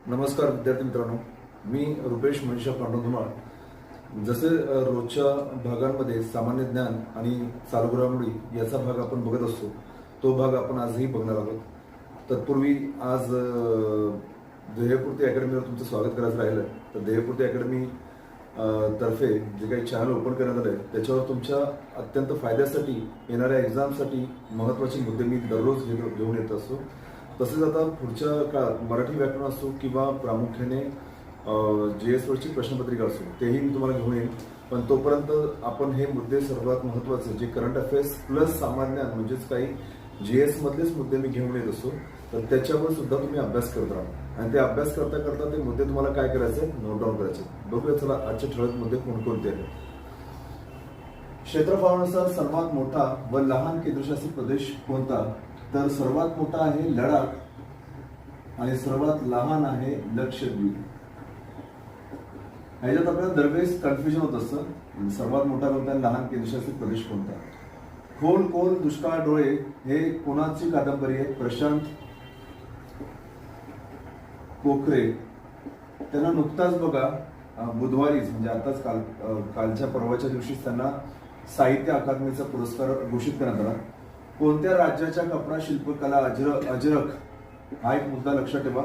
नमस्कार विद्यार्थी मित्रांनो, मी रुपेश मनीषा पांडुरंग धुमाळ. जसे रोजच्या भागांमध्ये सामान्य ज्ञान आणि चालू घडामोडी याचा भाग आपण बघत असतो, तो भाग आपण आजही बघणार आहोत. तत्पूर्वी आज ध्येयपूर्ती अकॅडमीवर तुमचं स्वागत करायचं राहिलं. तर ध्येयपूर्ती अकॅडमी तर्फे जे काही चॅनल ओपन करण्यात आलं आहे त्याच्यावर तुमच्या अत्यंत फायद्यासाठी येणाऱ्या एक्झामसाठी महत्त्वाचे मुद्दे मी दररोज घेऊन येत असतो. तसेच आता पुढच्या काळात मराठी व्याकरण असो किंवा प्रामुख्याने JS वरची प्रश्नपत्रिका असो तेही मी तुम्हाला घेऊन येईन. पण तोपर्यंत आपण हे मुद्दे सर्वात महत्त्वाचे जे करंट अफेअर्स प्लस सामान्य म्हणजेच काही JS मधलेच मुद्दे मी घेऊन येत असतो, तर त्याच्यावर सुद्धा तुम्ही अभ्यास करत राहा आणि ते अभ्यास करता करता ते मुद्दे तुम्हाला काय करायचे, नोट डाऊन करायचे. बघूया चला आजचे ठळक मुद्दे कोणकोणते आहेत. क्षेत्रफळानुसार सर्वात मोठा व लहान केंद्रशासित प्रदेश कोणता? तर सर्वात मोठा आहे लडाख आणि सर्वात लहान आहे लक्षद्वीप. ह्याच्यात आपल्याला दरवेळेस कन्फ्युजन होत असतं, सर्वात मोठा कोणता, लहान केंद्रशासित प्रदेश कोणता. खोल खोल दुष्काळ डोळे हे कोणाची कादंबरी आहे? प्रशांत कोखरे. त्यांना नुकताच बघा बुधवारीच म्हणजे आताच कालच्या परवाच्या दिवशीच त्यांना साहित्य अकादमीचा पुरस्कार घोषित करण्यात आला. कोणत्या राज्याच्या कपडा शिल्पकला अजरक हा एक मुद्दा लक्षात ठेवा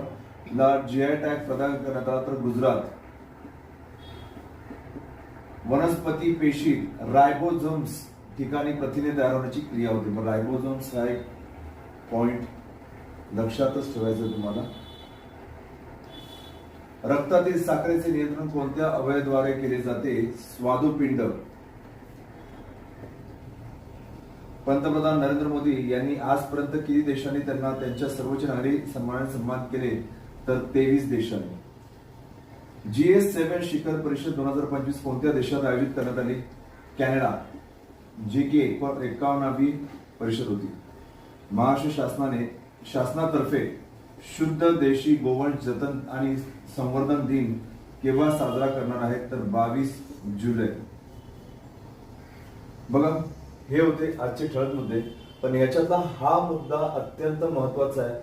ला GI टॅग प्रदान करण्यात आला, तर गुजरात. वनस्पती पेशी रायबोझोम्स ठिकाणी प्रथिने तयार होण्याची क्रिया होते. मग रायबोझोम्स हा एक पॉइंट लक्षातच ठेवायचं तुम्हाला. रक्तातील साखरेचे नियंत्रण कोणत्या अवयवाद्वारे केले जाते? स्वादुपिंड. पंतप्रधान नरेंद्र मोदी यांनी आजपर्यंत किती देशांनी त्यांना त्यांच्या सर्वोच्च नागरी सन्मानाने सन्मान केले? तर 23 देशांनी. GS7 शिखर परिषद 2025 कोणत्या देशात आयोजित करण्यात आली? कॅनडा. जी की 51वी परिषद होती. महाराष्ट्र शासनातर्फे शुद्ध देशी गोवंश जतन आणि संवर्धन दिन केव्हा साजरा करणार आहे? तर 22 जुलै. बघा, हे होते आजचे ठळक मुद्दे. पण याच्यातला हा मुद्दा अत्यंत महत्वाचा आहे.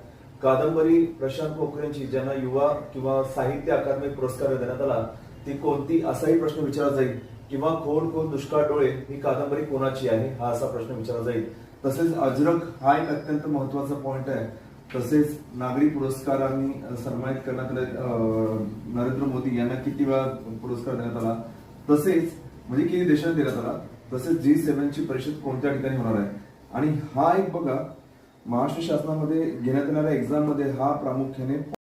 कादंबरी प्रशांत कोखरेंची ज्यांना युवा किंवा साहित्य अकादमी पुरस्कार देण्यात आला ती कोणती, असाही प्रश्न विचारला जाईल. किंवा खोल खोल दुष्काळ डोळे ही कादंबरी कोणाची आहे, हा असा प्रश्न विचारला जाईल. तसेच अजरक हा एक अत्यंत महत्वाचा पॉइंट आहे. तसेच नागरी पुरस्कारांनी सन्मानित करण्यात आले नरेंद्र मोदी यांना किती वेळा पुरस्कार देण्यात आला, तसेच म्हणजे किती देशांना देण्यात आला, तसेच G7 ची परिषद कोणत्या ठिकाणी होणार आहे. आणि हा एक बघा, महाराष्ट्र शासनामध्ये घेण्यात येणाऱ्या एक्झाम मध्ये हा प्रामुख्याने